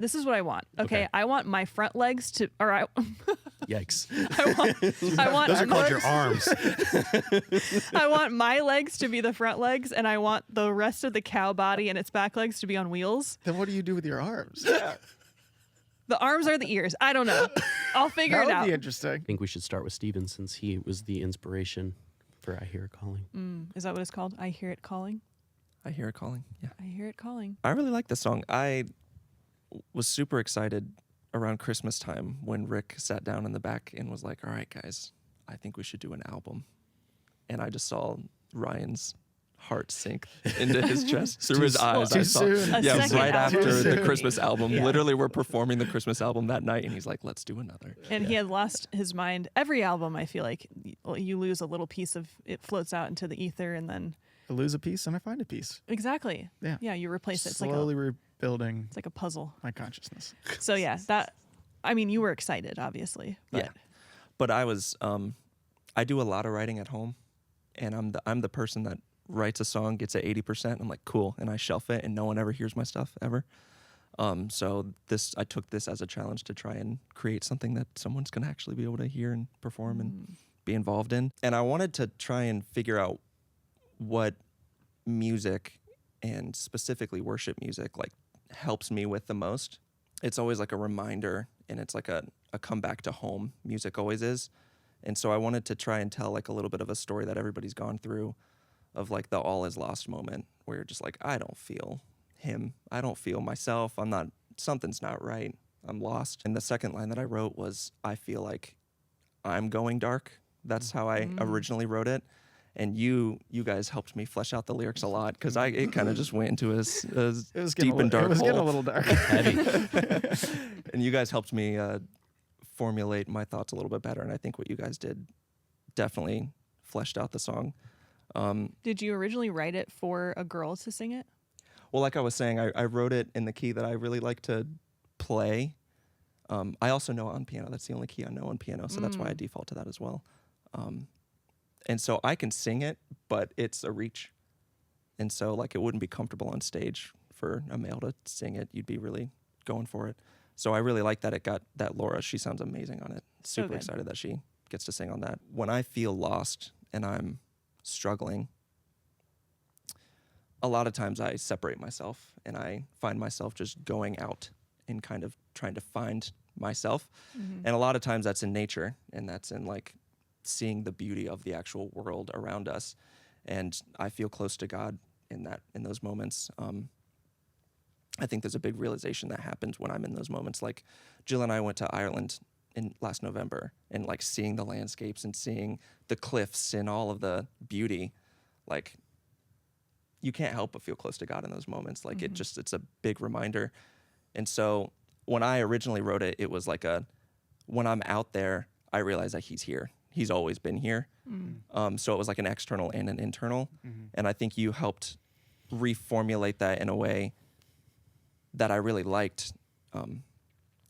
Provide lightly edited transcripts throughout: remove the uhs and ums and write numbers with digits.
this is what I want. Okay. I want my front legs to, Yikes. I want Those are called your arms. I want my legs to be the front legs, and I want the rest of the cow body and its back legs to be on wheels. Then what do you do with your arms? The arms are the ears. I don't know. I'll figure That it would out. be interesting. I think we should start with Steven since he was the inspiration for I Hear It Calling. Is that what it's called? I Hear It Calling? I Hear It Calling. Yeah. I Hear It Calling. I really like this song. I was super excited around Christmas time when Rick sat down in the back and was like, all right, guys, I think we should do an album. And I just saw Ryan's heart sink into his chest through his eyes. Too I saw, soon. yeah, second right album. after Too the soon. Christmas album. Yeah. Literally, we're performing the Christmas album that night, and he's like, let's do another. And he had lost his mind. Every album, I feel like you lose a little piece of it, floats out into the ether, and then I lose a piece and I find a piece. exactly. Yeah. Yeah, you replace it. It's Slowly rebuilding it's like a puzzle. my consciousness. So yeah, you were excited, obviously. But Yeah. But I was, I do a lot of writing at home, and I'm the person that writes a song, gets at 80%. I'm like, cool, and I shelf it, and no one ever hears my stuff ever. So I took this as a challenge to try and create something that someone's gonna actually be able to hear and perform and be involved in. And I wanted to try and figure out what music, and specifically worship music, like helps me with the most. It's always like a reminder, and it's like a come back to home. Music always is. And so I wanted to try and tell like a little bit of a story that everybody's gone through, of like the all is lost moment where you're just like, I don't feel him. I don't feel myself. Something's not right. I'm lost. And the second line that I wrote was, I feel like I'm going dark. That's how I originally wrote it. And you guys helped me flesh out the lyrics a lot, because it kind of just went into a deep and dark It was hole. getting a little dark. And you guys helped me formulate my thoughts a little bit better. And I think what you guys did definitely fleshed out the song. did you originally write it for a girl to sing it? Well, like I was saying, I wrote it in the key that I really like to play. I also know on piano. That's the only key I know on piano, so that's why I default to that as well. And so I can sing it, but it's a reach. And so like it wouldn't be comfortable on stage for a male to sing it. You'd be really going for it. So I really like that it got that Laura. She sounds amazing on it. So Super good. excited that she gets to sing on that. When I feel lost and I'm struggling, a lot of times I separate myself and I find myself just going out and kind of trying to find myself. And a lot of times that's in nature, and that's in like seeing the beauty of the actual world around us. And I feel close to God in those moments. I think there's a big realization that happens when I'm in those moments. Like Jill and I went to Ireland in last November, and like seeing the landscapes and seeing the cliffs and all of the beauty, like you can't help but feel close to God in those moments. Like it's a big reminder. And so when I originally wrote it, it was like when I'm out there, I realize that he's here. He's always been here. So it was like an external and an internal. And I think you helped reformulate that in a way that I really liked,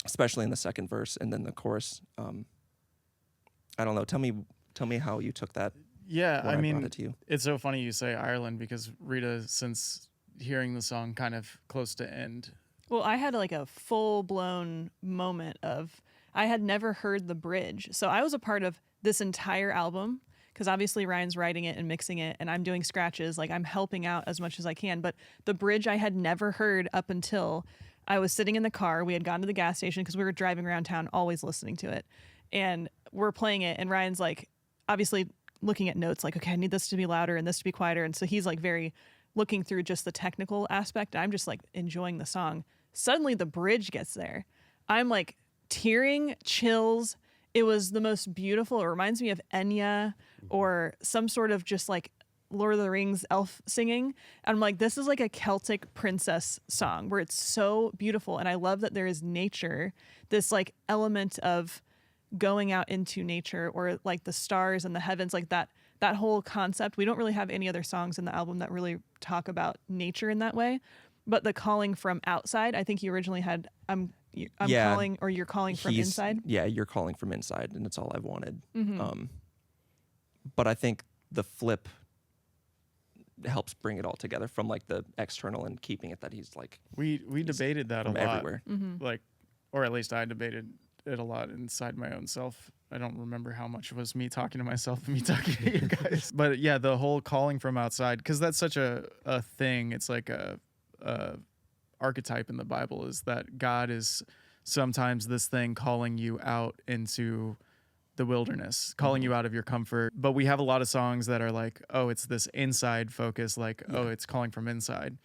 especially in the second verse and then the chorus. I don't know. Tell me how you took that. Yeah, when I I mean, brought it to you. it's so funny you say Ireland, because Rita, since hearing the song kind of close to end, Well, I had like a full-blown moment of, I had never heard the bridge. So I was a part of this entire album, because obviously Ryan's writing it and mixing it, and I'm doing scratches. Like, I'm helping out as much as I can. But the bridge I had never heard up until I was sitting in the car. We had gone to the gas station because we were driving around town, always listening to it. And we're playing it, and Ryan's like, obviously looking at notes, like, okay, I need this to be louder and this to be quieter. And so he's like very looking through just the technical aspect. I'm just like enjoying the song. Suddenly the bridge gets there. I'm like tearing, chills. It was the most beautiful. It reminds me of Enya or some sort of just like Lord of the Rings elf singing. And I'm like, this is like a Celtic princess song where it's so beautiful. And I love that there is nature, this like element of going out into nature, or like the stars and the heavens, like that whole concept. We don't really have any other songs in the album that really talk about nature in that way. But the calling from outside, I think you originally had I'm Yeah. calling, or you're calling from inside. Yeah, you're calling from inside, and it's all I've wanted. But I think the flip helps bring it all together from like the external and keeping it that he's like We debated that a from lot. everywhere. Like, or at least I debated it a lot inside my own self. I don't remember how much was me talking to myself and me talking to you guys. But yeah, the whole calling from outside, because that's such a thing. It's like a archetype in the Bible, is that God is sometimes this thing calling you out into the wilderness, calling you out of your comfort. But we have a lot of songs that are like, oh, it's this inside focus, like, oh, it's calling from inside.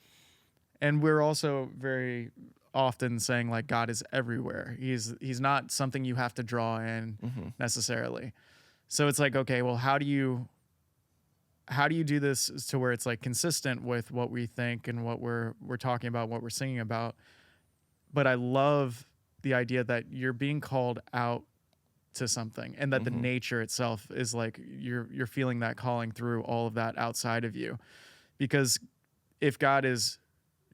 And we're also very often saying like God is everywhere. He's not something you have to draw in necessarily. So it's like, okay, well, how do you do this to where it's like consistent with what we think and what we're talking about, what we're singing about? But I love the idea that you're being called out to something, and that the nature itself is like you're feeling that calling through all of that outside of you. Because if God is,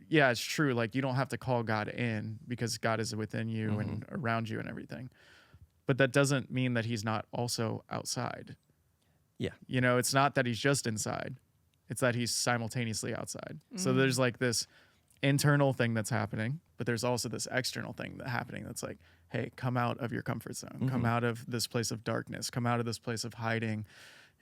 yeah, it's true, like you don't have to call God in because God is within you and around you and everything. But that doesn't mean that he's not also outside. Yeah. You know, it's not that he's just inside. It's that he's simultaneously outside. So there's like this internal thing that's happening, but there's also this external thing that's happening that's like, hey, come out of your comfort zone. Come out of this place of darkness. Come out of this place of hiding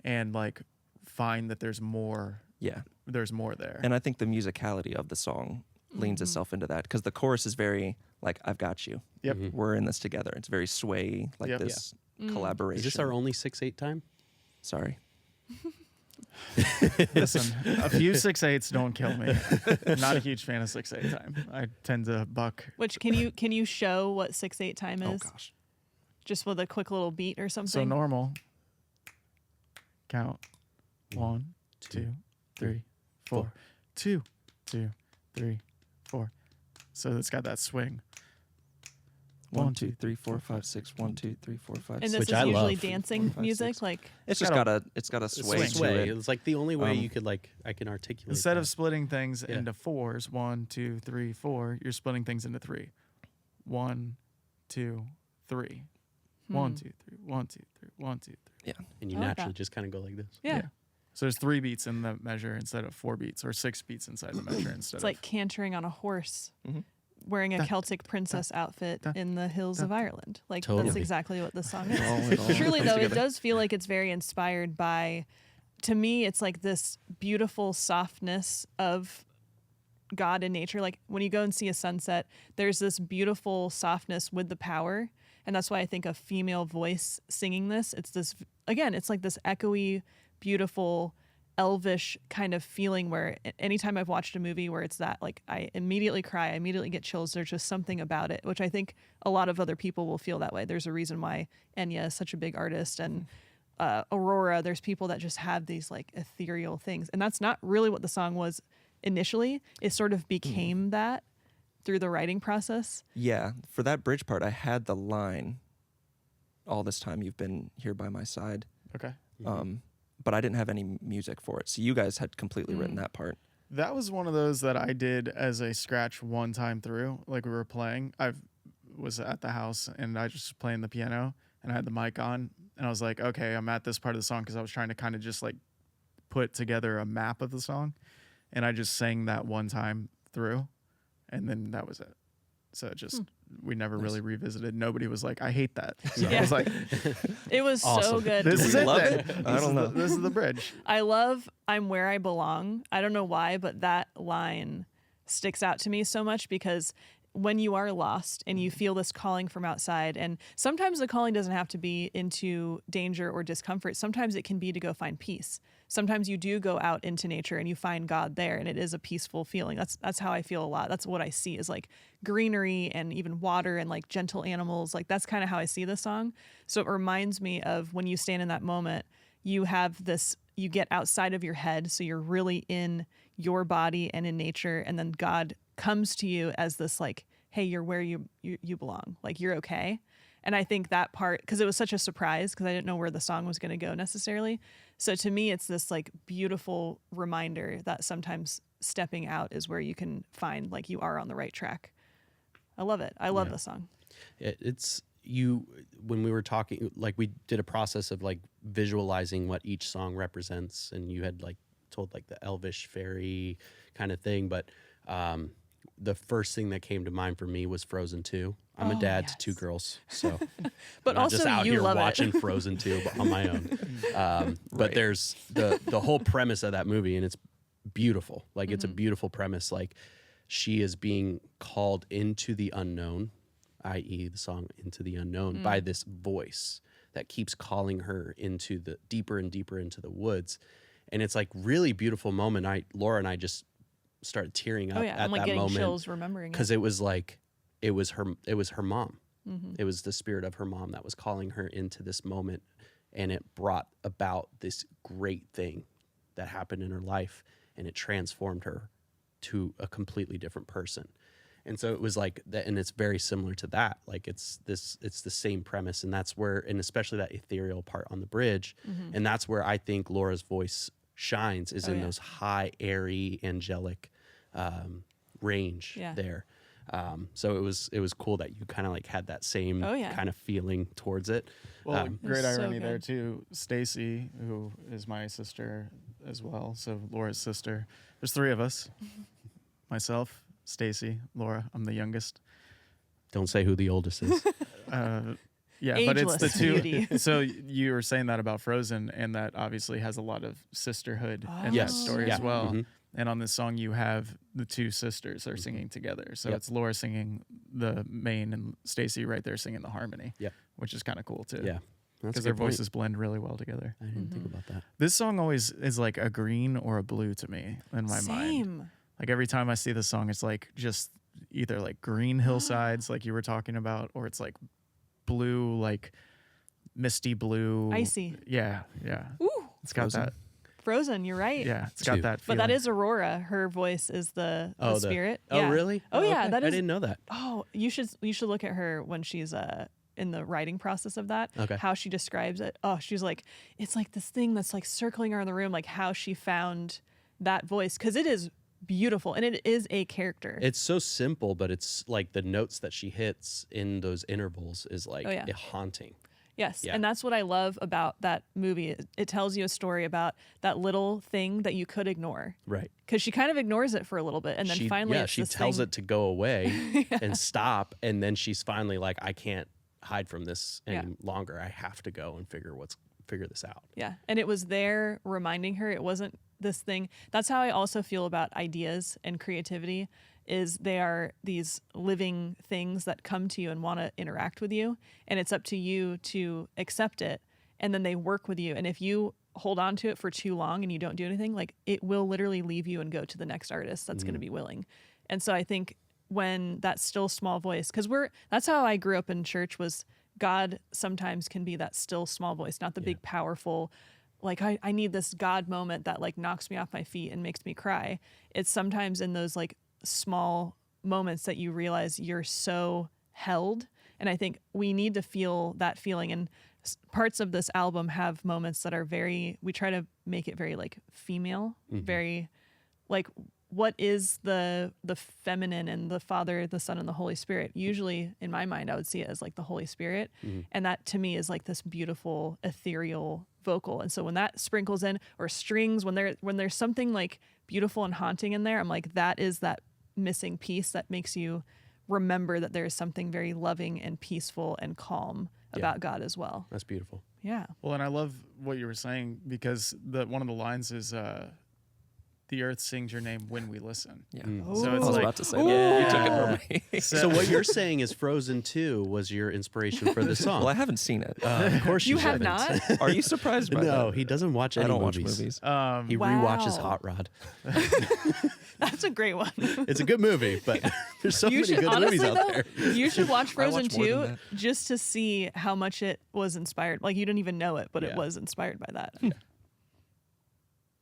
and like find that there's more. Yeah. There's more there. And I think the musicality of the song leans itself into that, because the chorus is very like, I've got you. Yep. We're in this together. It's very sway, like Yep. this collaboration. Is this our only 6/8 time? Sorry. Listen, a few 6/8s don't kill me. I'm not a huge fan of 6/8 time. I tend to buck. Which can you show what 6/8 time is? Oh gosh. Just with a quick little beat or something. So normal. Count 1, 2, 3, 4. 2, 2, 3, 4. So it's got that swing. 1, 2, 3, 4, 5, 6. 1, 2, 3, 4, 5, And 6. this Which is I usually love. dancing 4, 5, music, 6. like It's just got a sway to Sway. it. It's like the only way Um, you could like I can articulate. Instead that. of splitting things Yeah. into fours, 1, 2, 3, 4, you're splitting things into 3. 1, 2, 3. 1, 2, 3. 1, 2, 3. 1, 2, 3. Yeah. and you I like naturally that. just kind of go like this. yeah. So there's 3 beats in the measure instead of 4 beats, or 6 beats inside the measure instead It's of. like cantering on a horse, Mhm. wearing a Da, Celtic princess outfit da, in the hills da, of Ireland. Like that's Totally. exactly what this song is. It all Truly, comes though, it together. does feel like it's very inspired by. To me, it's like this beautiful softness of God and nature. Like when you go and see a sunset, there's this beautiful softness with the power. And that's why I think a female voice singing this, it's this, again, it's like this echoey, beautiful, elvish kind of feeling where anytime I've watched a movie where it's that, like I immediately cry, I immediately get chills. There's just something about it, which I think a lot of other people will feel that way. There's a reason why Enya is such a big artist, and Aurora, there's people that just have these like ethereal things. And that's not really what the song was initially. It sort of became that through the writing process. Yeah, for that bridge part, I had the line, "All this time you've been here by my side," Okay. but I didn't have any music for it. So you guys had completely written that part. That was one of those that I did as a scratch one time through. Like we were playing. I was at the house and I just was playing the piano and I had the mic on. And I was like, okay, I'm at this part of the song because I was trying to kind of just like put together a map of the song. And I just sang that one time through. And then that was it. So it just, we never really revisited. Nobody was like, I hate that. So I Yeah. was like, It was so Awesome. good. this Do is we it love then. it? I don't know. This is the bridge. I love I'm Where I Belong. I don't know why, but that line sticks out to me so much because when you are lost and you feel this calling from outside, and sometimes the calling doesn't have to be into danger or discomfort. Sometimes it can be to go find peace. Sometimes you do go out into nature and you find God there, and it is a peaceful feeling. That's how I feel a lot. That's what I see is like greenery and even water and like gentle animals. Like that's kind of how I see the song. So it reminds me of when you stand in that moment, you have this, you get outside of your head. So you're really in your body and in nature. And then God comes to you as this like, hey, you're where you belong. Like you're okay. And I think that part, because it was such a surprise because I didn't know where the song was going to go necessarily. So to me, it's this like beautiful reminder that sometimes stepping out is where you can find like you are on the right track. I love it. I love the song. It's you when we were talking, like we did a process of like visualizing what each song represents, and you had like told like the elvish fairy kind of thing, but the first thing that came to mind for me was Frozen 2. I'm a dad to 2 girls, so But I'm not also just out you here love watching it. Frozen 2 but on my own. But Right. there's the whole premise of that movie, and it's beautiful. Like it's a Mm-hmm. beautiful premise. Like she is being called into the unknown, i.e., the song "Into the Unknown," by this voice that keeps calling her into the deeper and deeper into the woods, and it's like really beautiful moment. Laura and I just started tearing up Oh yeah, at I'm like that getting moment chills remembering it. because it was like it was her mom. Mm-hmm. It was the spirit of her mom that was calling her into this moment, and it brought about this great thing that happened in her life, and it transformed her to a completely different person. And so it was like that, and it's very similar to that. Like it's the same premise, and that's where, and especially that ethereal part on the bridge, and that's where I think Laura's voice shines is Oh, in yeah. those high, airy, angelic range Yeah. there. So it was cool that you kind of like had that same Oh, yeah. kind of feeling towards it. Well, It great was so irony there good. too. Stacy, who is my sister as well, so Laura's sister. There's 3 of us. Myself, Stacy, Laura. I'm the youngest. Don't say who the oldest is. Yeah, but it's the Ageless 2. beauty. So you were saying that about Frozen, and that obviously has a lot of sisterhood in that Yes. story Yeah. as well. Mhm. And on this song, you have the 2 sisters are singing together. So Yep. it's Laura singing the main and Stacy right there singing the harmony. Yep. Which is kind of cool too. Yeah. That's Because a their good point. voices blend really well together. I didn't think about that. This song always is like a green or a blue to me in my mind. Same. Like every time I see the song, it's like just either like green hillsides, like you were talking about, or it's like blue, like misty blue. Icy. Yeah, yeah. Ooh, It's got Frozen. that. Frozen. You're right. Yeah, it's Two. got that But feeling. that is Aurora. Her voice is the spirit. Oh, Yeah. really? Oh, yeah. okay. That I is. didn't know that. Oh, you should look at her when she's in the writing process of that. Okay. How she describes it. Oh, she's like, it's like this thing that's like circling her in the room, like how she found that voice, because it is beautiful and it is a character. It's so simple, but it's like the notes that she hits in those intervals is like Oh, yeah. haunting. Yes. Yeah. And that's what I love about that movie. It tells you a story about that little thing that you could ignore. Right. Because she kind of ignores it for a little bit. And then finally, it's she this tells thing. it to go away and stop, and then she's finally like, I can't hide from this any Yeah. longer. I have to go and figure this out. Yeah. And it was there reminding her it wasn't this thing. That's how I also feel about ideas and creativity is they are these living things that come to you and want to interact with you. And it's up to you to accept it. And then they work with you. And if you hold on to it for too long and you don't do anything, like it will literally leave you and go to the next artist that's going to be willing. And so I think when that still small voice, because that's how I grew up in church, was God sometimes can be that still small voice, not the big powerful, like I need this God moment that like knocks me off my feet and makes me cry. It's sometimes in those like small moments that you realize you're so held. And I think we need to feel that feeling. And parts of this album have moments that are we try to make it very like female, very like, what is the feminine and the Father, the Son, and the Holy Spirit? Usually in my mind, I would see it as like the Holy Spirit. And that to me is like this beautiful ethereal vocal. And so when that sprinkles in, or strings, when there's something like beautiful and haunting in there, I'm like, that is that missing piece that makes you remember that there is something very loving and peaceful and calm about God as well. That's beautiful. Yeah. Well, and I love what you were saying because one of the lines is the earth sings your name when we listen. Yeah. So I it's was like, about to say that. You took it from me. So what you're saying is Frozen 2 was your inspiration for the song. Well, I haven't seen it. Of course You have haven't. not? Are you surprised by that? No, he doesn't watch any I don't watch movies. movies. He Wow. rewatches Hot Rod. That's a great one. It's a good movie, but there's so many good honestly, movies out though, there. You should watch I watch Frozen more 2 than just to see how much it was inspired. Like you didn't even know it, but Yeah. it was inspired by that.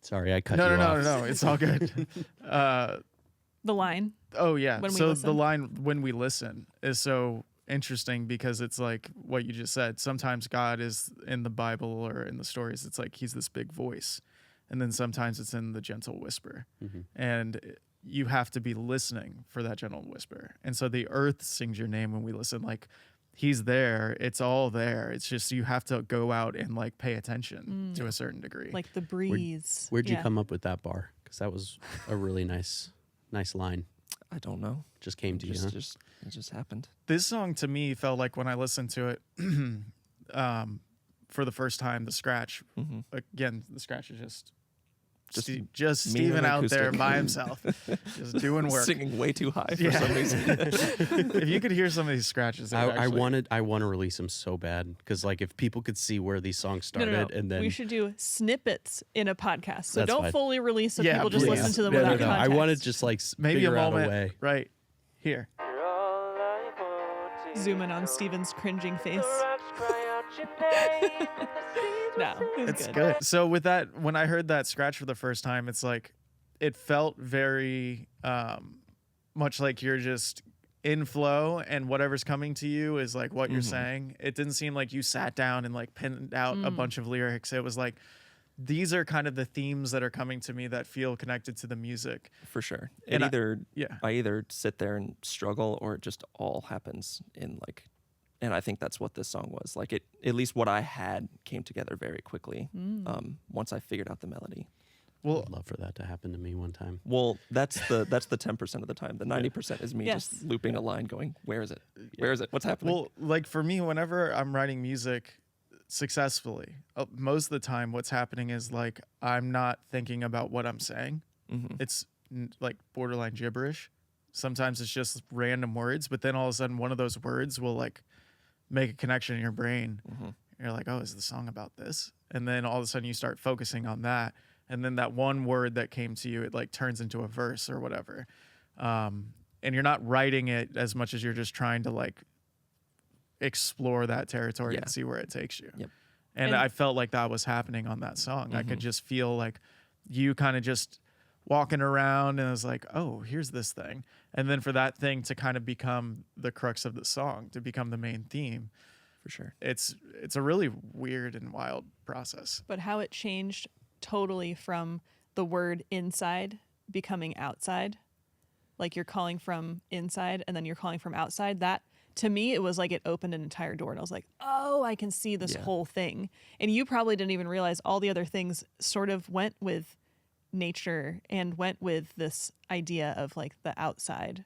Sorry, I cut no, you no, off. no, no, it's all good. The line. Oh yeah. When we So listen? the line "when we listen" is so interesting because it's like what you just said. Sometimes God is in the Bible or in the stories. It's like he's this big voice, and then sometimes it's in the gentle whisper. And you have to be listening for that gentle whisper. And so the earth sings your name when we listen. Like he's there. It's all there. It's just you have to go out and like pay attention to a certain degree. Like the breeze. Where'd you Yeah. come up with that bar? Because that was a really nice line. I don't know. Just came to you, huh? It just happened. This song to me felt like when I listened to it for the first time, the scratch. Again, the scratch is just me Steven and out there acoustic. by himself, just doing work. Singing way too high for some reason. If you could hear some of these scratches, I want to release them so bad because like if people could see where these songs No, started no, no. and then we should do snippets in a podcast. So That's don't fine. fully release so Yeah, people just please. listen to them no, without no, no. I context. want to just like maybe a figure out moment a way. right here. Zoom in on Steven's cringing face. No, It's good. So with that, when I heard that scratch for the first time, it's like it felt very much like you're just in flow and whatever's coming to you is like what you're saying. It didn't seem like you sat down and like pinned out a bunch of lyrics. It was like these are kind of the themes that are coming to me that feel connected to the music. For sure. And I either sit there and struggle or it just all happens in like, and I think that's what this song was. Like it, at least what I had came together very quickly once I figured out the melody. Well, I'd love for that to happen to me one time. Well, that's the 10% of the time. The 90% is me Yes. just looping a line going, where is it? Where is it? What's happening? well, like for me, whenever I'm writing music successfully, most of the time what's happening is like I'm not thinking about what I'm saying. It's like borderline gibberish. Sometimes it's just random words, but then all of a sudden one of those words will like make a connection in your brain. You're like, oh, is the song about this? And then all of a sudden you start focusing on that. And then that one word that came to you, it like turns into a verse or whatever. And you're not writing it as much as you're just trying to like explore that territory and see where it takes you. Yep. And And- I felt like that was happening on that song. I could just feel like you kind of just walking around and I was like, oh, here's this thing. And then for that thing to kind of become the crux of the song, to become the main theme, For sure. it's a really weird and wild process. But how it changed totally from the word inside becoming outside. Like you're calling from inside and then you're calling from outside. That to me, it was like it opened an entire door and I was like, oh, I can see this whole thing. And you probably didn't even realize all the other things sort of went with nature and went with this idea of like the outside.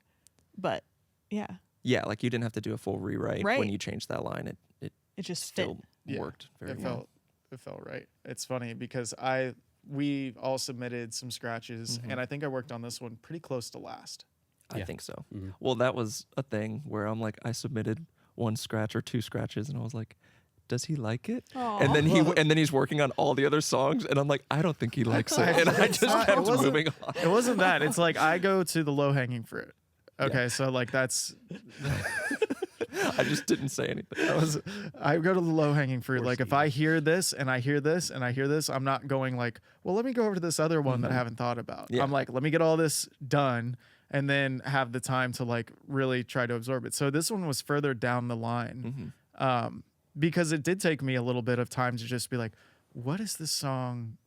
But yeah, Yeah, like you didn't have to do a full rewrite Right. when you changed that line. It it just fit. still worked very it well. felt right. It's funny because we all submitted some scratches and I think I worked on this one pretty close to last. I Yeah. think so. Well, that was a thing where I'm like, I submitted one scratch or two scratches, and I was like, does he like it? And then he's working on all the other songs, and I'm like, I don't think he likes it, and I just It kept wasn't- moving on. It wasn't that. It's like I go to the low hanging fruit. Okay, so like that's I just didn't say anything. I go to the low hanging fruit. Like if I hear this and I hear this and I hear this, I'm not going like, well, let me go over to this other one that I haven't thought about. Yeah. I'm like, let me get all this done and then have the time to like really try to absorb it. So this one was further down the line because it did take me a little bit of time to just be like, what is this song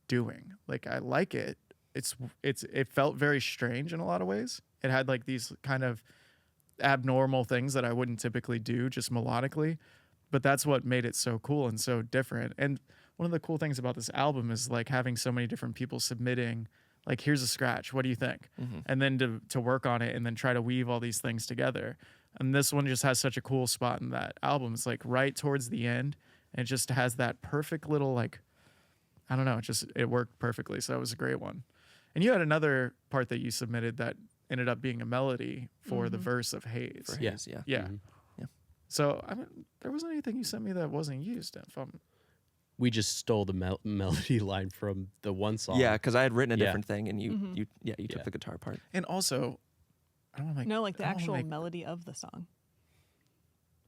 doing? Like I like it. It felt very strange in a lot of ways. It had like these kind of abnormal things that I wouldn't typically do just melodically, but that's what made it so cool and so different. And one of the cool things about this album is like having so many different people submitting like, here's a scratch, what do you think? And then to work on it and then try to weave all these things together. And this one just has such a cool spot in that album. It's like right towards the end and it just has that perfect little like, I don't know, it worked perfectly. So it was a great one. And you had another part that you submitted that ended up being a melody for the verse of Haze. For Yeah. Hayes, yeah. Yeah. Yeah. So I mean, there wasn't anything you sent me that wasn't used. We just stole the melody line from the one song. Yeah, because I had written a Yeah. different thing, and you Yeah. took the guitar part. And also, I don't want to make No, like the I don't wanna actual make- melody of the song.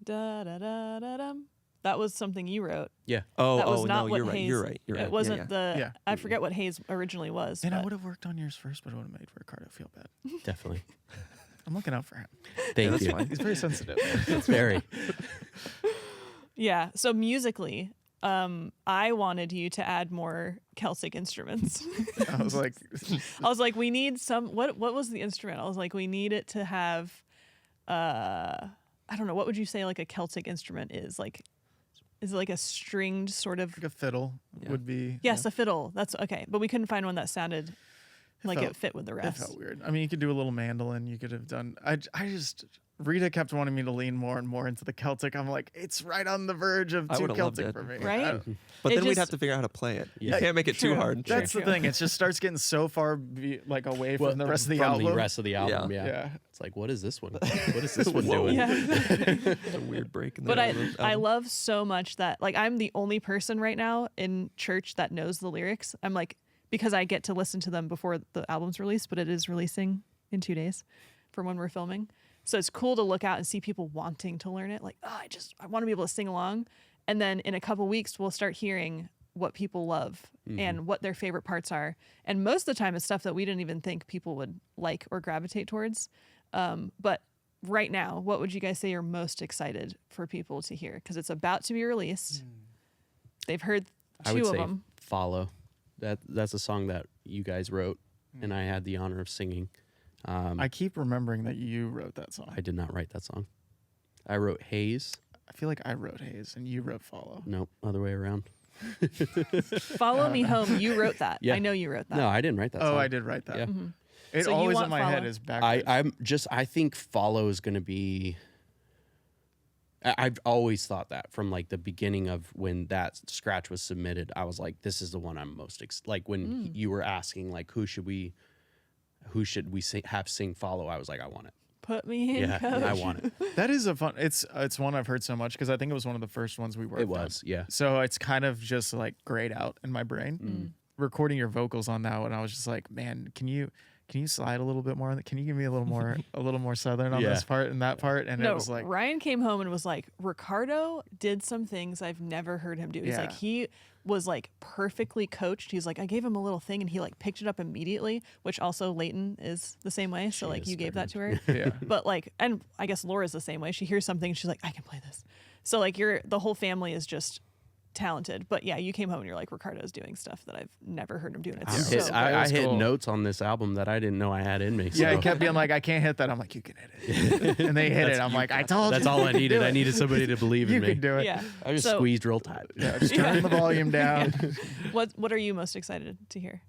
Da da da da dum. That was something you wrote. Yeah. Oh, That was oh not no, what you're right. Hayes. You're right. You're right. It wasn't yeah, the. Yeah. I forget what Hayes originally was. And I but- would have worked on yours first, but it would have made Ricardo feel bad. Definitely. I'm looking out for him. Thank that's you. fine. He's very sensitive. It's very. Yeah. So musically, I wanted you to add more Celtic instruments. I was like, I was like, we need some. What was the instrument? I was like, we need it to have. I I don't know, what would you say like a Celtic instrument is? Like, is it like a stringed sort of? Like a fiddle would be. Yes, a fiddle. That's okay. But we couldn't find one that sounded like felt- it fit with the It rest. felt weird. I mean, you could do a little mandolin. You could have done. I just. Rita kept wanting me to lean more and more into the Celtic. I'm like, it's right on the verge of I too would've loved Celtic it. for me. Right? But It then we'd just- have to figure out how to play it. Yeah. You can't make it too True. hard. That's the True. thing. It just starts getting so far like away from the rest of the from album. the rest of the album, yeah. Yeah. It's like, what is this one? What is this one Whoa. doing? Yeah. It's a weird break. In the But album. I love so much that like I'm the only person right now in church that knows the lyrics. I'm like, because I get to listen to them before the album's released, but it is releasing in 2 days from when we're filming. So it's cool to look out and see people wanting to learn it. Like, oh, I want to be able to sing along. And then in a couple weeks, we'll start hearing what people love and what their favorite parts are. And most of the time, it's stuff that we didn't even think people would like or gravitate towards. But right now, what would you guys say you're most excited for people to hear? Because it's about to be released. They've heard I would two of say them. Follow. That's a song that you guys wrote, and I had the honor of singing. I keep remembering that you wrote that song. I did not write that song. I wrote Haze. I feel like I wrote Haze and you wrote Follow. Nope, other way around. Follow Me Home. You wrote that. Yeah. I know you wrote that. No, I didn't write that song. Oh, I did write that. Yeah. It So you always want in my head Follow? is backwards. I think Follow is going to be. I've always thought that from like the beginning of when that scratch was submitted. I was like, this is the one I'm most like when you were asking like who should we have sing Follow. I was like, I want it. Put me in, Yeah, coach. I want it. That is a fun. It's one I've heard so much because I think it was one of the first ones we worked. It was, on. yeah. So it's kind of just like grayed out in my brain. Recording your vocals on that one, I was just like, man, can you slide a little bit more? Can you give me a little more southern on Yeah. this part and that part? And No, it was like, Ryan came home and was like, Ricardo did some things I've never heard him do. He's like, Yeah. he was like perfectly coached. He's like, I gave him a little thing and he like picked it up immediately, which also Leighton is the same way. So She like is you gave very that to her. yeah. But like, and I guess Laura's the same way. She hears something and she's like, I can play this. So like the whole family is just talented. But yeah, you came home and you're like, Ricardo's doing stuff that I've never heard him do. And it's so That I was hit cool. notes on this album that I didn't know I had in me. Yeah, so he kept being like, I can't hit that. I'm like, you can hit it. And they hit it. I'm like, I told you. that's all I could needed. do I it. needed somebody to believe You in me. could do it. yeah. I just So- squeezed real tight. Yeah, just turn the volume down. What are you most excited to hear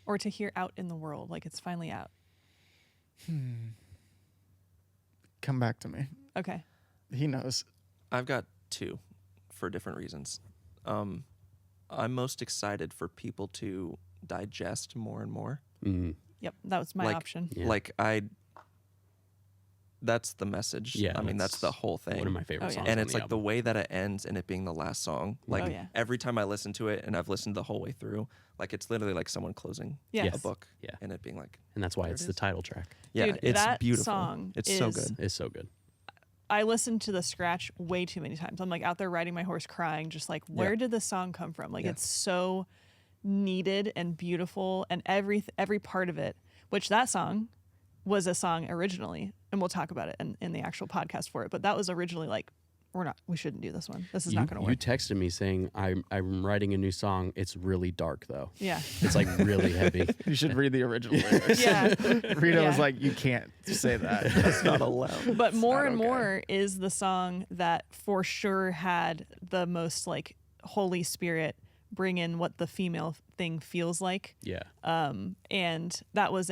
or to hear out in the world? Like it's finally out. Come back to me. Okay. He knows. I've got two for different reasons. I'm most excited for people to digest more and more. Mm. Yep. That was my Like- option. Yeah. Like that's the message. Yeah, I mean, that's the whole thing. One of my favorite Oh, yeah. songs. And on it's the like the album. way that it ends and it being the last song. Like Oh, yeah. every time I listen to it, and I've listened the whole way through, like it's literally like someone closing Yes. a book. Yeah. And it being like, and that's why There it's it the is. title track. yeah, Dude, it's that beautiful. song It's so is- good. It's so good. I listened to the scratch way too many times. I'm like out there riding my horse crying, just like, where did this song come from? Like Yeah. it's so needed and beautiful and every part of it, which that song was a song originally, and we'll talk about it in the actual podcast for it. But that was originally like, we shouldn't do this one. This is not going to You work. texted me saying I'm writing a new song. It's really dark though. Yeah. It's like really heavy. You should read the original lyrics. Yeah. Rita Yeah. was like, you can't say that. That's not allowed. But more not and okay. more is the song that for sure had the most like Holy Spirit bring in what the female thing feels like. Yeah. And that was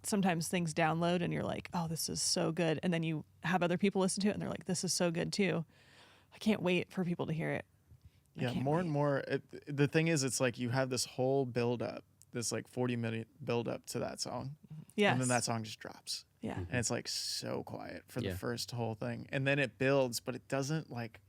sometimes things download and you're like, oh, this is so good. And then you have other people listen to it and they're like, this is so good too. I can't wait for people to hear it. I Yeah, can't more wait. and more. The thing is, it's like you have this whole build up, this like 40-minute build up to that song. Yes. And then that song just drops. Yeah. And it's like so quiet for Yeah. the first whole thing. And then it builds, but it doesn't like,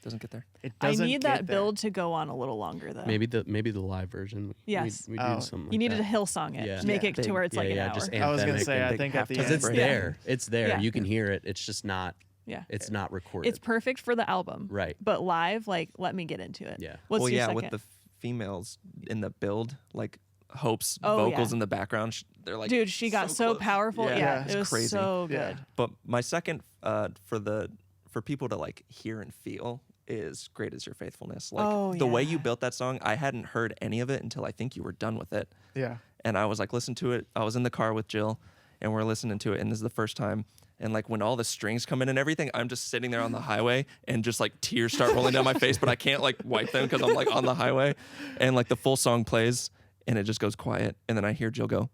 Doesn't get there. it I doesn't need get that there. build to go on a little longer though. Maybe the live version. Yes. We Oh. do something. You like needed that. to hill song it. Yeah. Make Yeah. it to where it's like an hour. just I was going to anthemic say, and I big think at the halftime end. because it's break. there. It's there. Yeah. You can hear it. It's just not. Yeah. It's not recorded. It's perfect for the album. Right. But live, like, let me get into it. Yeah. What's well, your yeah, second? with the females in the build, like Hope's Oh, vocals yeah. in the background, they're like, Dude, she got so close. powerful. Yeah. Yeah, It's it was crazy. so Yeah. good. But my second for people to like hear and feel is Great Is Your Faithfulness. Like Oh, the way yeah. you built that song, I hadn't heard any of it until I think you were done with it. Yeah. And I was like, listen to it. I was in the car with Jill and we're listening to it, and this is the first time. And like when all the strings come in and everything, I'm just sitting there on the highway and just like tears start rolling down my face, but I can't like wipe them because I'm like on the highway. And like the full song plays and it just goes quiet. And then I hear Jill go,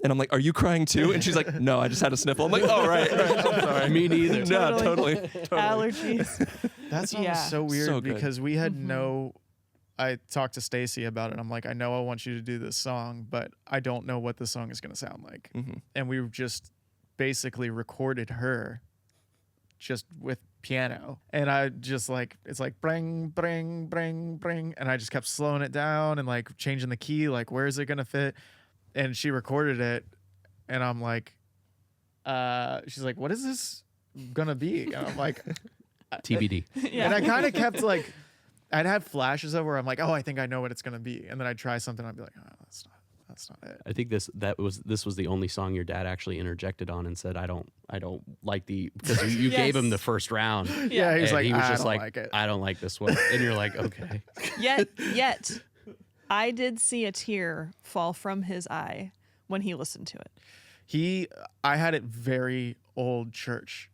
and I'm like, "Are you crying too?" And she's like, "No, I just had a sniffle." I'm like, "Oh, right. I'm sorry." Me neither. No, totally. Allergies. That song Yeah. is so weird So good. because we had I talked to Stacy about it. I'm like, I know I want you to do this song, but I don't know what the song is going to sound like. And we just basically recorded her just with piano. And I just like, it's like bring, bring, bring, bring. And I just kept slowing it down and like changing the key, like, where is it going to fit? And she recorded it. And I'm like, she's like, what is this going to be? And I'm like, TBD. Yeah. and I kind of kept like, I'd have flashes of where I'm like, oh, I think I know what it's gonna be, and then I'd try something, I'd be like, oh, that's not it. I think this was the only song your dad actually interjected on and said, I don't like the, because you Yes. gave him the first round. Yeah, he was And like, he was I just don't like, it. I don't like this one. And you're like, okay. Yet, I did see a tear fall from his eye when he listened to it. I had it very old church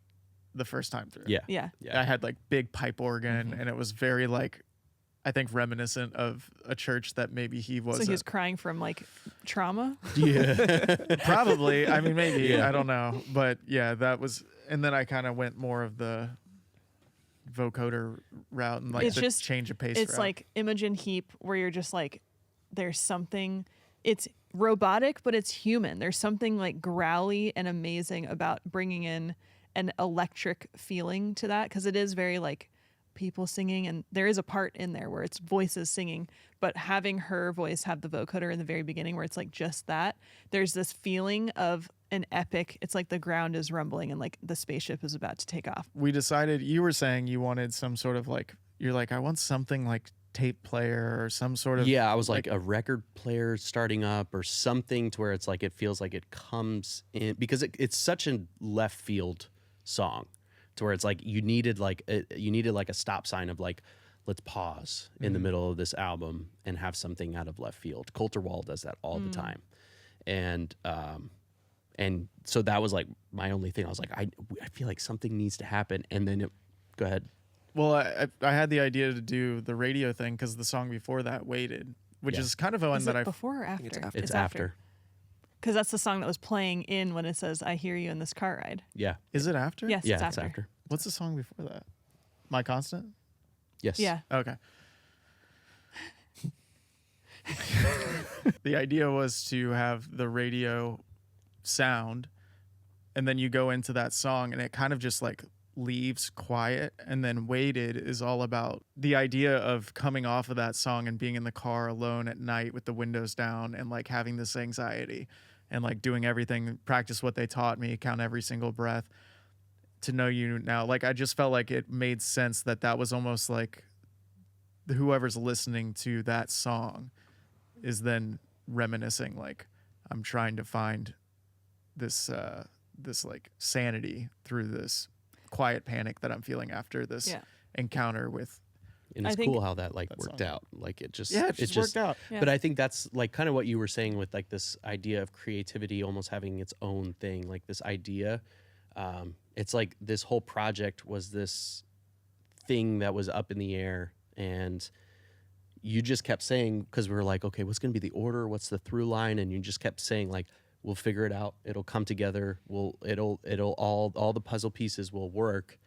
the first time through. Yeah. Yeah. I had like big pipe organ, and it was very like, I think reminiscent of a church that maybe he was. So he was crying from like trauma. Yeah. Probably. I mean, maybe. Yeah. I don't know. But yeah, that was. And then I kind of went more of the vocoder route and like It's the just- change of pace It's route. like Imogen Heap, where you're just like, there's something. It's robotic, but it's human. There's something like growly and amazing about bringing in an electric feeling to that, because it is very like people singing, and there is a part in there where it's voices singing, but having her voice have the vocoder in the very beginning where it's like just that, there's this feeling of an epic, it's like the ground is rumbling and like the spaceship is about to take off. We decided, you were saying you wanted some sort of like, you're like, I want something like tape player or some sort of. Yeah, I was like a record player starting up or something to where it's like it feels like it comes in, because it's such a left field song to where it's like you needed like a stop sign of like, let's pause in the middle of this album and have something out of left field. Coulter Wall does that all the time. And so that was like my only thing. I was like, I feel like something needs to happen. And then go ahead. Well, I had the idea to do the radio thing because the song before that, Waited, which Yeah. is kind of a one Is that it I. before or after? it's after. It's after. Because that's the song that was playing in when it says, I hear you in this car ride. Yeah. Is it after? Yes, Yeah, it's after. What's the song before that? My Constant? Yes. Yeah. Okay. The idea was to have the radio sound, and then you go into that song, and it kind of just like leaves quiet. And then Waited is all about the idea of coming off of that song and being in the car alone at night with the windows down and like having this anxiety and like doing everything, practice what they taught me, count every single breath, to know you now. Like, I just felt like it made sense that that was almost like whoever's listening to that song is then reminiscing, like, I'm trying to find this this like sanity through this quiet panic that I'm feeling after this Yeah. encounter with. And I it's think cool how that like that worked song. out. Like it just It just worked out. Yeah. But I think that's like kind of what you were saying with like this idea of creativity almost having its own thing. Like this idea, it's like this whole project was this thing that was up in the air, and you just kept saying, because we were like, okay, what's going to be the order? What's the through line? And you just kept saying like, we'll figure it out. It'll come together. It'll all the puzzle pieces will work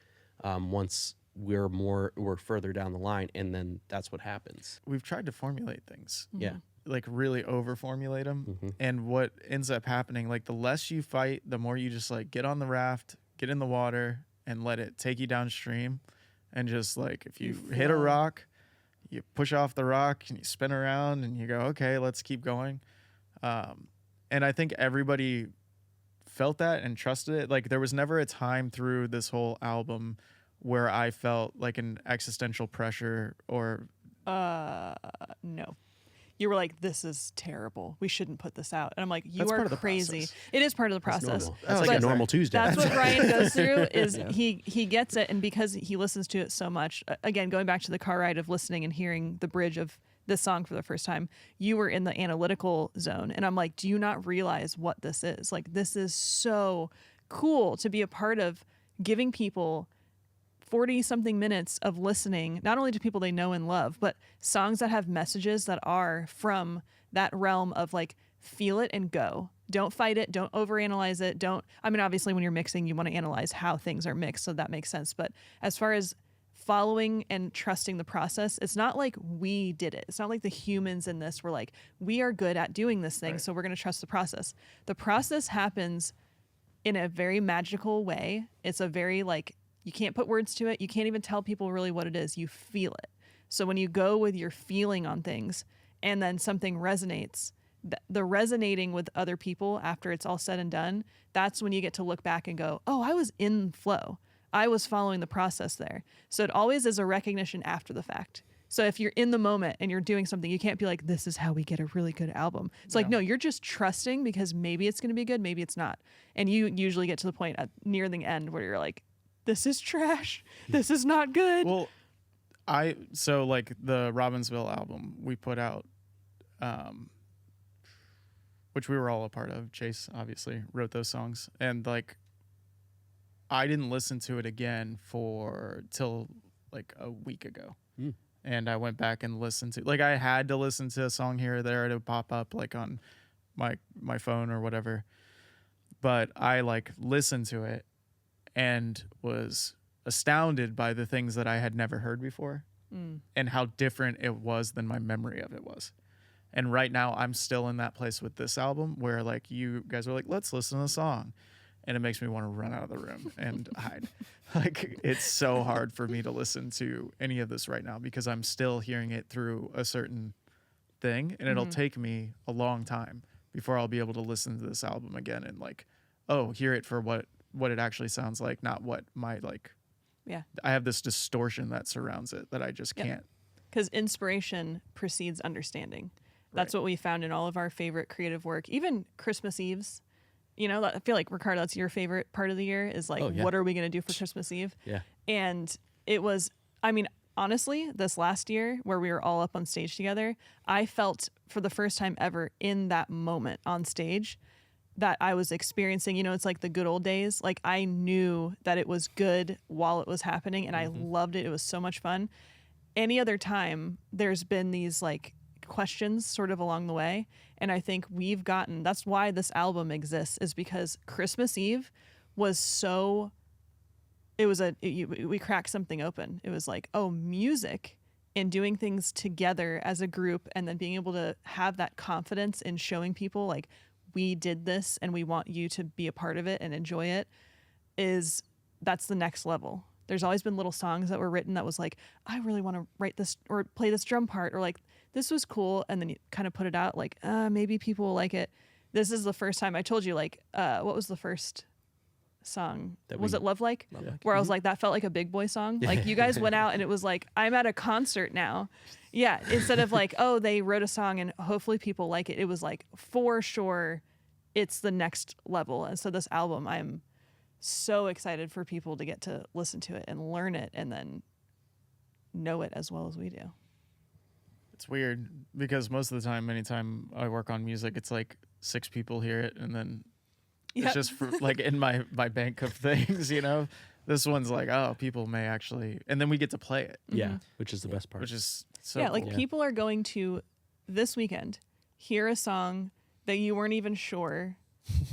once we're further down the line, and then that's what happens. We've tried to formulate things, Yeah. like really over formulate them. Mhm. And what ends up happening, like the less you fight, the more you just like get on the raft, get in the water, and let it take you downstream. And just like if you hit a flow. rock, you push off the rock and you spin around and you go, okay, let's keep going. And I think everybody felt that and trusted it. Like there was never a time through this whole album where I felt like an existential pressure or No. You were like, this is terrible. We shouldn't put this out. And I'm like, you That's are part of the crazy. process. It is part of the That's process. normal. That's Oh, like yeah. a normal Tuesday. That's what Ryan goes through is Yeah. he gets it, and because he listens to it so much, again, going back to the car ride of listening and hearing the bridge of this song for the first time, you were in the analytical zone. And I'm like, do you not realize what this is? Like, this is so cool to be a part of, giving people 40 something minutes of listening, not only to people they know and love, but songs that have messages that are from that realm of like, feel it and go. Don't fight it. Don't overanalyze it. I mean, obviously when you're mixing, you want to analyze how things are mixed. So that makes sense. But as far as following and trusting the process, it's not like we did it. It's not like the humans in this were like, we are good at doing this thing, so we're going to trust the process. The process happens in a very magical way. It's a very like, you can't put words to it. You can't even tell people really what it is. You feel it. So when you go with your feeling on things and then something resonates, the resonating with other people after it's all said and done, that's when you get to look back and go, oh, I was in flow. I was following the process there. So it always is a recognition after the fact. So if you're in the moment and you're doing something, you can't be like, this is how we get a really good album. It's like, no, you're just trusting because maybe it's going to be good, maybe it's not. And you usually get to the point near the end where you're like, this is trash. This is not good. Well, so like the Robbinsville album we put out, which we were all a part of. Chase obviously wrote those songs, and like I didn't listen to it again till like a week ago. And I went back and listened to, like, I had to listen to a song here or there to pop up like on my phone or whatever. But I like listened to it and was astounded by the things that I had never heard before and how different it was than my memory of it was. And right now I'm still in that place with this album where like you guys were like, let's listen to the song. And it makes me want to run out of the room and hide. Like, it's so hard for me to listen to any of this right now because I'm still hearing it through a certain thing. And it'll take me a long time before I'll be able to listen to this album again and like, oh, hear it for what it actually sounds like, not what my like. Yeah. I have this distortion that surrounds it that I just can't. Because inspiration precedes understanding. That's what we found in all of our favorite creative work, even Christmas Eves. You know, I feel like, Ricardo, that's your favorite part of the year is like, what are we going to do for Christmas Eve? Yeah. And it was, I mean, honestly, this last year where we were all up on stage together, I felt for the first time ever in that moment on stage that I was experiencing, you know, it's like the good old days. Like I knew that it was good while it was happening and I loved it. It was so much fun. Any other time there's been these like questions sort of along the way. And I think that's why this album exists, is because Christmas Eve was so, we cracked something open. It was like, oh, music and doing things together as a group and then being able to have that confidence in showing people like, we did this and we want you to be a part of it and enjoy it, that's the next level. There's always been little songs that were written that was like, I really want to write this or play this drum part, or like, this was cool. And then you kind of put it out like, maybe people will like it. This is the first time I told you, like, what was the first song? Was it Love Like? Where I was like, that felt like a big boy song. Like you guys went out and it was like, I'm at a concert now. Yeah. Instead of like, oh, they wrote a song and hopefully people like it. It was like, for sure, it's the next level. And so this album, I'm so excited for people to get to listen to it and learn it and then know it as well as we do. It's weird because most of the time, anytime I work on music, it's like 6 people hear it and then it's just for, like in my bank of things, you know. This one's like, oh, people may actually, and then we get to play it. Yeah, which is the best part. Which is so like cool. people are going to this weekend hear a song that you weren't even sure,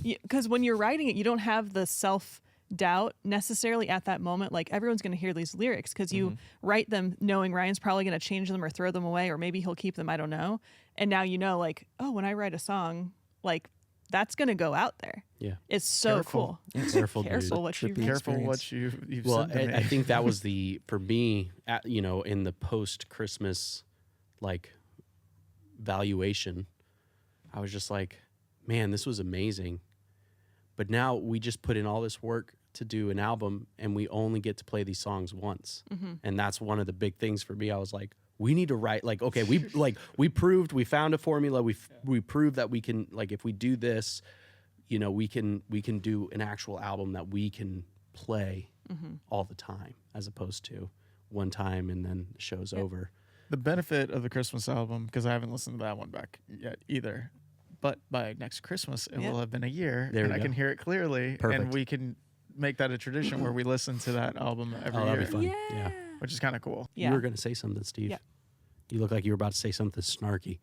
because when you're writing it, you don't have the self-doubt necessarily at that moment. Like everyone's going to hear these lyrics because you write them knowing Ryan's probably going to change them or throw them away, or maybe he'll keep them. I don't know. And now you know, like, oh, when I write a song, like that's going to go out there. Yeah. It's so cool. Careful, careful what you read. Careful what you've well, said to me. I think that was for me, you know, in the post-Christmas, like, valuation, I was just like, man, this was amazing. But now we just put in all this work to do an album and we only get to play these songs once. And that's one of the big things for me. I was like, we need to write, like, okay, we found a formula. We proved that we can, like, if we do this, you know, we can do an actual album that we can play all the time, as opposed to one time and then the show's over. The benefit of the Christmas album, because I haven't listened to that one back yet either, but by next Christmas it will have been a year, There and we I go. can hear it clearly, Perfect. and we can make that a tradition where we listen to that album every Oh, that'd year, be fun. Yeah. Yeah. which is kind of cool. Yeah. You were going to say something, Steve. Yeah. You look like you were about to say something snarky.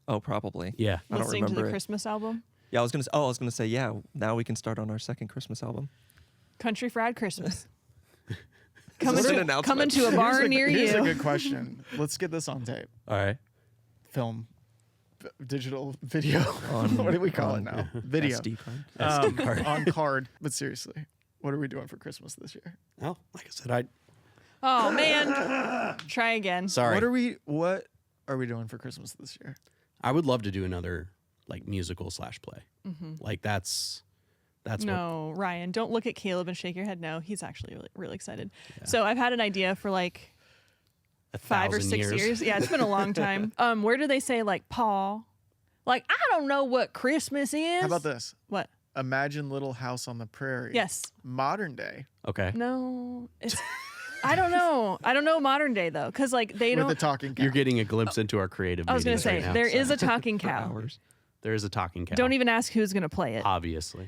Oh, probably. Yeah. I don't Listening to the remember it. Christmas album, Yeah, I was gonna say, yeah. Now we can start on our second Christmas album. Country Fried Christmas. Is this an announcement? Coming to a bar near Here's a you. good question. Let's get this on tape. All right. Film, digital, video. On- What do we call it on now? Video. SD card. On card. But seriously, what are we doing for Christmas this year? Oh, like I said, Oh man, try again. sorry. What are we doing for Christmas this year? I would love to do another like musical / play. Like that's what No, Ryan, don't look at Caleb and shake your head. No, he's actually really excited. So I've had an idea for like 5 or 1,000 6 years. Yeah, it's been a long time. Where do they say like Paul? Like I don't know what Christmas is. How about this? What? Imagine Little House on the Prairie. Yes. Modern day Okay. No. It's. I don't know. I don't know modern day though, because like they with don't. the talking cow. You're getting a glimpse into our creative. I was gonna meetings say right now, there so. is a talking For cow. hours. There is a talking cow. Don't even ask who's gonna play it. Obviously.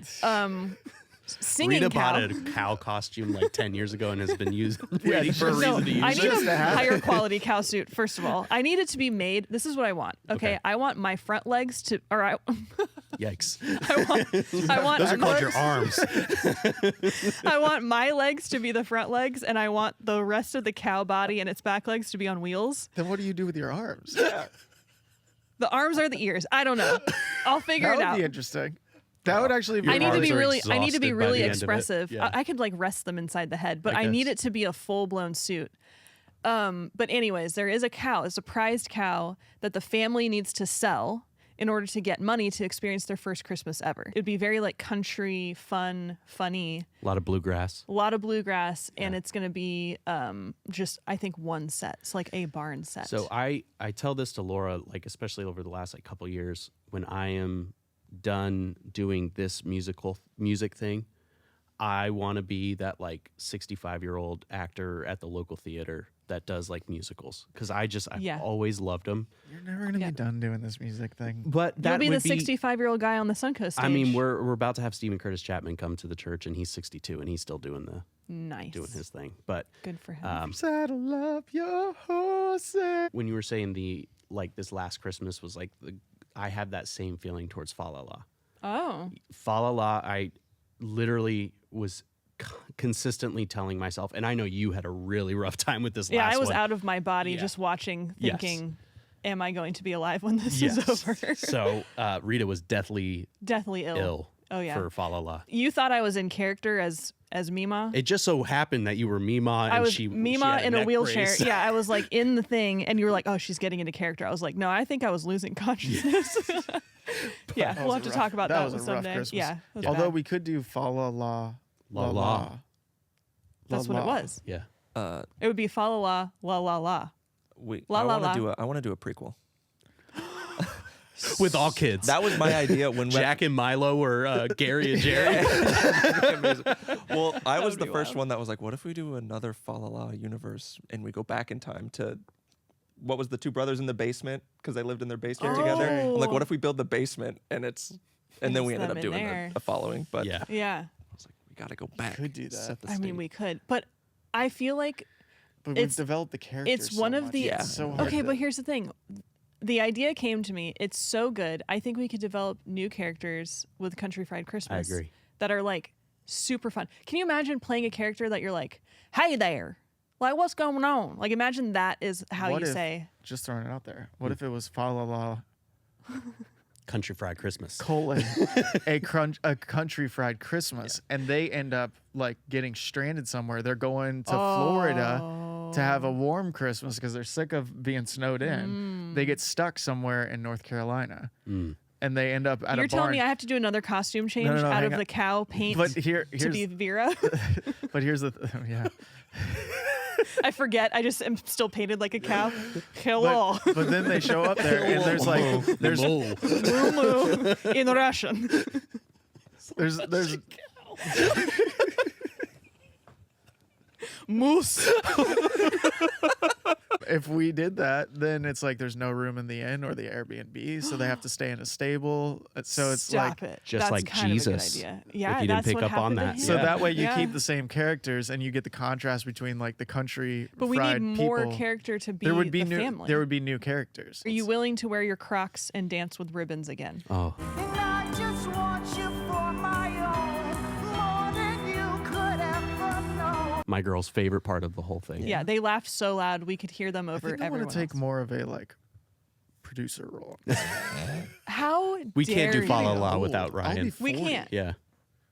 Singing Rita cow. bought a cow costume like 10 years ago and has been waiting for a just- No, reason to use I it. need Just a to have higher it. quality cow suit. First of all, I need it to be made. This is what I want. Okay, Okay. I want my front legs to, or Yikes. I want Those are called your arms. I want my legs to be the front legs, and I want the rest of the cow body and its back legs to be on wheels. Then what do you do with your arms? The arms are the ears. I don't know. I'll figure That it would out. be interesting. That would actually be. I need to arms be are really. I need to be exhausted by really the end of it. expressive. Yeah. I could like rest them inside the head, but I I need guess. it to be a full blown suit. But anyways, there is a cow, a surprised cow that the family needs to sell in order to get money to experience their first Christmas ever. It'd be very like country, fun, funny, A lot of bluegrass. a lot of bluegrass, and it's going to be just I think one set. It's like a barn set. So I tell this to Laura, like especially over the last like couple years, when I am done doing this music thing, I want to be that like 65-year-old actor at the local theater that does like musicals, because I've Yeah. always loved them. You're never gonna Yeah. be done doing this music thing. But you'll that be the would 65-year-old guy on the Suncoast stage. I mean, we're about to have Stephen Curtis Chapman come to the church, and he's 62, and he's still doing nice. his thing. But Good for him. Saddle up your horses. when you were saying this last Christmas was like I had that same feeling towards Fa La La. Oh, Fa La La, I literally was consistently telling myself, and I know you had a really rough time with this yeah. last I was one. out of my body Yeah. just watching, Yes. thinking, "Am I going to be alive when this Yes. is over?" So Rita was deathly Deathly ill. Oh yeah. for Fa La La. You thought I was in character as Mima. It just so happened that you were Mima, and I was she Mima had in a neck wheelchair. brace. Yeah, I was like in the thing, and you were like, "Oh, she's getting into character." I was like, "No, I think I was losing consciousness." Yeah, That we'll was have a to rough- talk about that that was a rough someday. Christmas. Yeah, it was Although bad. we could do fa la la La La. That's what it was. Yeah. It would be fa la la la la la. La I la want la. to do I want to do a prequel. With all kids. That was my idea when Jack and Milo or Gary and Jerry. Well, I was would the be first wild. one that was like, what if we do another Fa La La universe and we go back in time to what was the two brothers in the basement because they lived in their basement together? I'm like, what if we build the basement and then we It's ended them up in doing there. a following. But Yeah. Yeah, I was like, we got to go back. could do that. set the I mean stage. we could, but I feel like But It's- we've developed the characters. it's so one of much. the- It's so hard okay, to- but here's the thing. The idea came to me. It's so good. I think we could develop new characters with Country Fried Christmas. agree. That are like super fun. Can you imagine playing a character that you're like, "Hey there, like what's going on?" Like imagine that is how What you if- say. Just throwing it out there. What if it was fa la la Country Fried Christmas. a country fried Christmas, and they end up like getting stranded somewhere. They're going to Florida to have a warm Christmas because they're sick of being snowed in. They get stuck somewhere in North Carolina, and they end up at You're a telling barn. me I have to do another costume change no, out hang of on. the cow paint But to here's be Vera? but here's the yeah. I forget. I just am still painted like a cow. Hello. But then they show up there, and there's like there's Moo moo in Russian. there's Moose. if we did that, then it's like there's no room in the inn or the Airbnb, so they have to stay in a stable. So it's Stop like it. Just That's like kind Jesus, Of a good idea. if Yeah, you didn't that's pick what up on happened to that. him. so Yeah. that way you Yeah. keep the same characters and you get the contrast between like the country But we fried need more people. character to be There would be the new. family. There would be new characters. Are you willing to wear your Crocs and dance with ribbons again? Oh, And I just want you for my own, more than you could ever know. my girl's favorite part of the whole thing. Yeah, they laughed so loud we could hear them I over think I everyone want to take else. more of a like producer role. How We can't do dare Fa La you? La Old. without I'll be Ryan. 40. We can't. Yeah,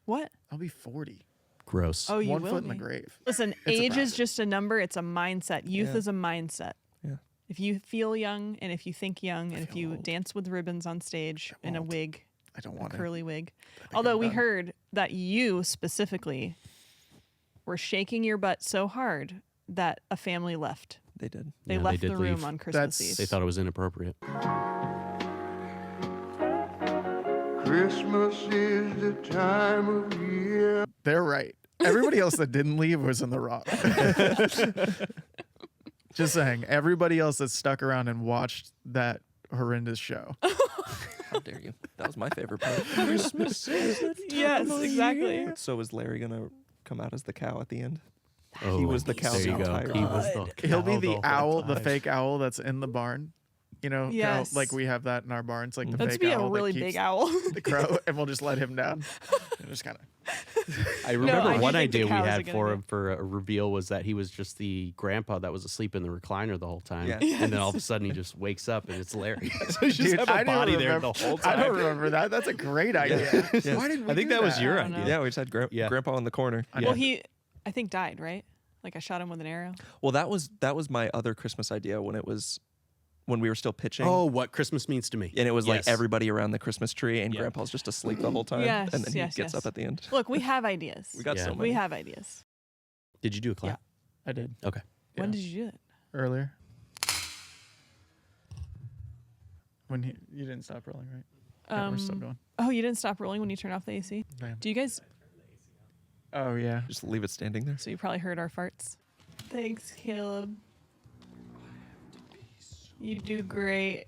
What? I'll be 40. gross. Oh, you One will foot in the be. grave. Listen, It's a age is process. just a number. It's a mindset. Youth Yeah. is a mindset. Yeah. If you feel young and if you think young and if feel you old. dance with ribbons on stage in a won't. wig, I don't a want to. curly wig. think Although I'm we done. heard that you specifically were shaking your butt so hard that a family left. They did. They Yeah, they left did the room leave. on Christmas That's- Eve. They thought it was inappropriate. Christmas is the time of year. They're right. Everybody else that didn't leave was in the wrong. Just saying. Everybody else that stuck around and watched that horrendous show. How dare you? That was my favorite part. Christmas is the Yes, time of exactly. year. So is Larry gonna come out as the cow at the end? Oh, was the cow there you the go. entire He was time. the He'll be cow the whole owl, the time. fake owl that's in the barn. You know, Yes. like we have that in our barns, like the Let's fake be owl a that really keeps big owl. the crow, and we'll just let him down. And just kind of. I remember I do one think the idea we cow is a had good for idea. him for a reveal was that he was just the grandpa that was asleep in the recliner the whole time. Yeah. And then all of a sudden he just wakes up and it's Larry. so you just Dude, have I a don't body there remember- the whole I time. don't remember that. That's a great idea. Yeah. Why did we I think do that was your I don't idea. know. Yeah, we just had Yeah. Grandpa in the corner. Well, he, I think, died, right? Like I shot him with an arrow. Well, that was my other Christmas idea when we were still pitching. Oh, what Christmas means to me. And it was like Yes. everybody around the Christmas tree, and Yeah. Grandpa's just asleep the whole time. Yes, and then he yes, gets yes. up at the end. Look, we have ideas. We got Yeah. so many. We have ideas. Did you do a clap? I did. Okay. When Yeah. did you do it? Earlier. When you didn't stop rolling, right? Yeah, we're still going. Oh, you didn't stop rolling when you turned off the AC? Damn. Do you guys? Oh yeah. Just leave it standing there. So you probably heard our farts. Thanks, Caleb. You do great.